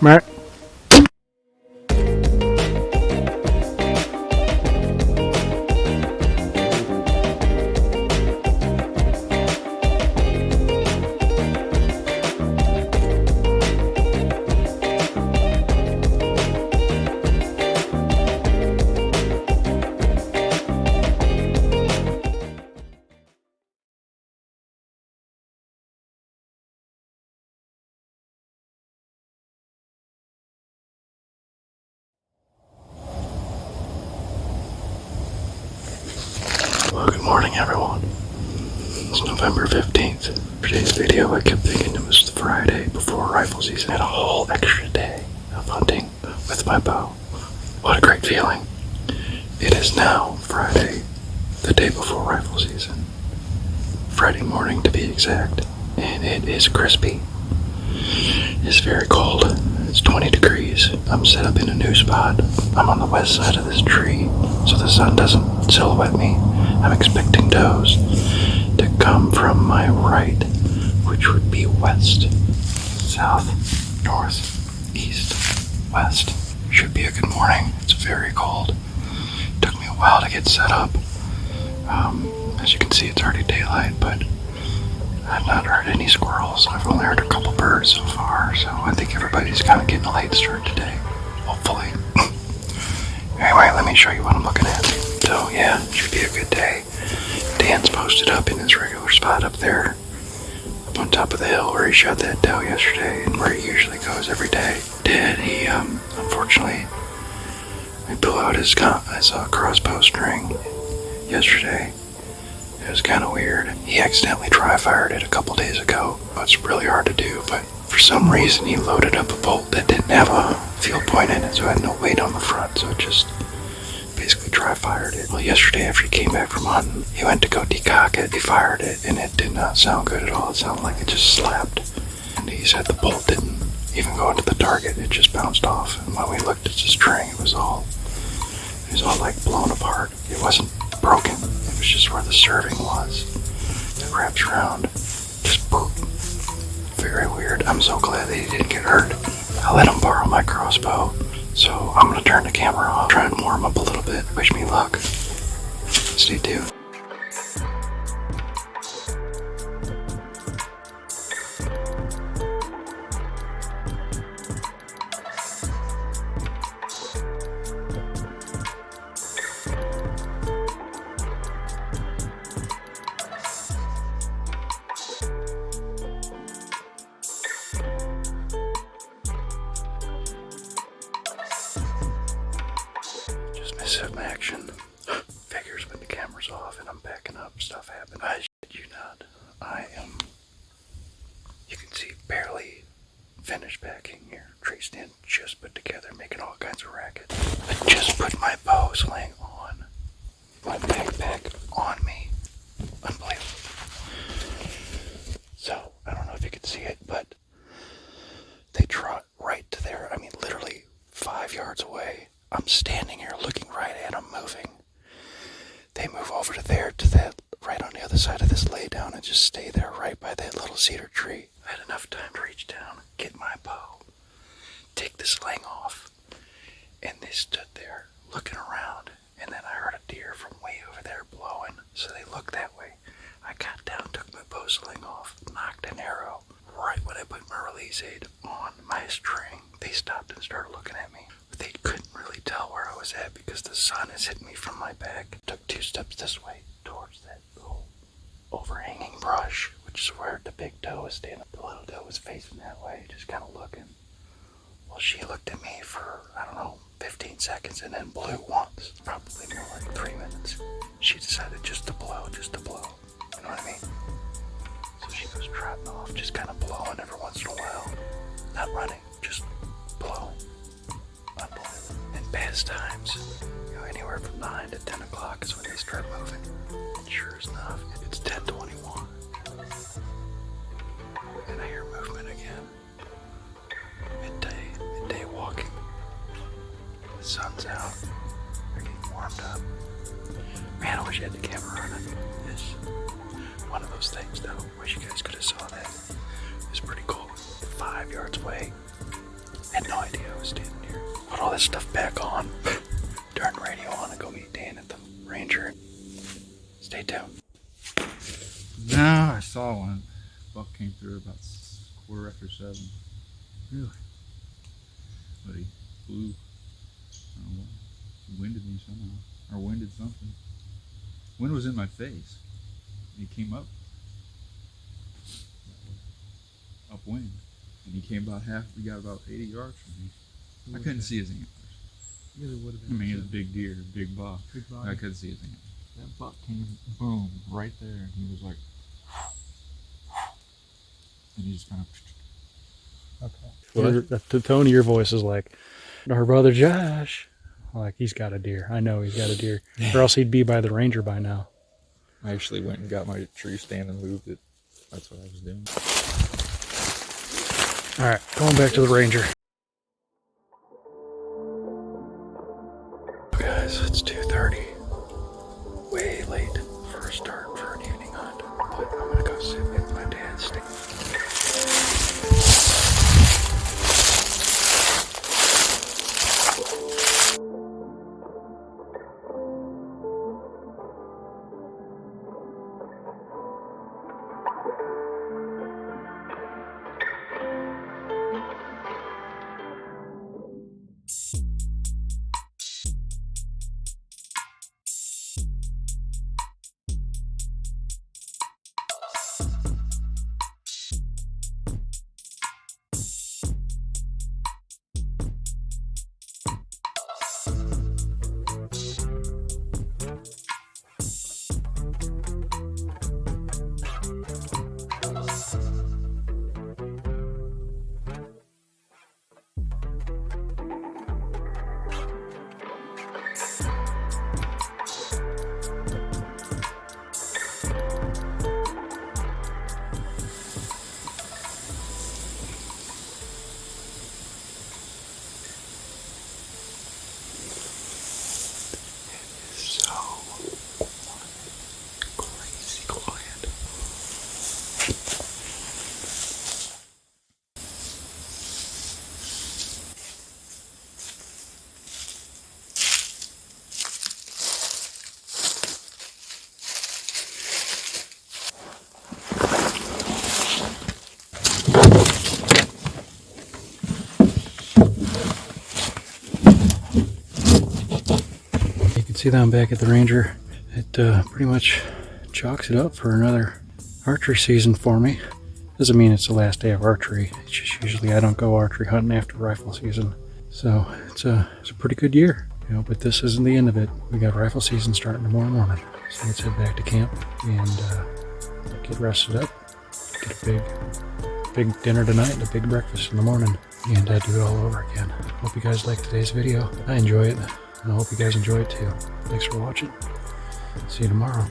Meh. Well, good morning, everyone. It's November 15th. For today's video, I kept thinking it was Friday before rifle season. I had a whole extra day of hunting with my bow. What a great feeling. It is now Friday, the day before rifle season. Friday morning, to be exact. And it is crispy. It's very cold. It's 20 degrees. I'm set up in a new spot. I'm on the west side of this tree, so the sun doesn't silhouette me. I'm expecting does to come from my right, which would be west, south, north, east, west. Should be a good morning. It's very cold. Took me a while to get set up. As you can see, it's already daylight, but I've not heard any squirrels. I've only heard a couple birds so far, so I think everybody's kind of getting a late start today, hopefully. Anyway, let me show you what I'm looking at. So yeah, it should be a good day. Dan's posted up in his regular spot up there, up on top of the hill where he shot that doe yesterday and where he usually goes every day. Dad, he unfortunately, he blew out his crossbow string yesterday. It was kind of weird. He accidentally dry-fired it a couple days ago. It's really hard to do, but for some reason he loaded up a bolt that didn't have a field point in it, so it had no weight on the front, so it just basically dry-fired it. Well, yesterday after he came back from hunting, he went to go decock it. He fired it, and it did not sound good at all. It sounded like it just slapped. And he said the bolt didn't even go into the target. It just bounced off. And when we looked at the string, it was all like blown apart. It wasn't broken. It was just where the serving was. It wraps around. Just boop. Very weird. I'm so glad that he didn't get hurt. I let him borrow my crossbow. So I'm going to turn the camera off, try and warm up a little bit. Wish me luck. Stay tuned. Some action. Figures when the camera's off and I'm backing up, stuff happened. I shit you not. I am, you can see, barely finished packing here. Tree stand just put together, making all kinds of racket. I just put my bow sling on. My backpack on me. Unbelievable. So, I don't know if you can see it, but they trot right to there. I mean, literally 5 yards away. I'm standing here looking right at them moving. They move over to there, to that, right on the other side of this lay down and just stay there right by that little cedar tree. I had enough time to reach down, get my bow, take the sling off, and they stood there looking around. And then I heard a deer from way over there blowing, so they looked that way. I got down, took my bow sling off, knocked an arrow. Right when I put my release aid on my string, they stopped and started looking at me. They couldn't really tell where I was at because the sun is hitting me from my back. Took 2 steps this way towards that little overhanging brush, which is where the big doe was standing. The little doe was facing that way, just kind of looking. Well, she looked at me for, 15 seconds and then blew once. Probably more like 3 minutes. She decided just to blow. You know what I mean? So she goes trotting off, just kind of blowing every once in a while. Not running, just blowing. In past times, anywhere from 9 to 10 o'clock is when they start moving. And sure enough, it's 10:21. And I hear movement again. Midday walking. The sun's out. They're getting warmed up. Man, I wish I had the camera running. It's one of those things, though. Wish you guys could have saw that. It was pretty cool. 5 yards away. Had no back on, turn the radio on, and go meet Dan at the Ranger. Stay tuned. No, I saw one. Buck came through about 7:15. Really? But he flew. I don't know. He winded me somehow. Or winded something. Wind was in my face. He came up. Upwind. And he came about he got about 80 yards from me. I couldn't see his antlers. Really would have I been. mean, he was a big deer, big buck. Big buck. I couldn't see his antlers. That buck came, boom, right there, and he was like, and he just kind of. Okay. The tone of your voice is like, our brother Josh. Like, he's got a deer. I know he's got a deer. Or else he'd be by the Ranger by now. I actually went and got my tree stand and moved it. That's what I was doing. All right, going back to the Ranger. Guys, it's 2:30. Way late for a start for an evening hunt. But I'm gonna go sit with my dad's stand. See that I'm back at the Ranger. It pretty much chalks it up for another archery season for me. Doesn't mean it's the last day of archery. It's just usually I don't go archery hunting after rifle season. So it's a pretty good year, you know. But this isn't the end of it. We got rifle season starting tomorrow morning. So let's head back to camp and get rested up. Get a big dinner tonight and a big breakfast in the morning, and do it all over again. Hope you guys liked today's video. I enjoy it. And I hope you guys enjoy it too. Thanks for watching. See you tomorrow.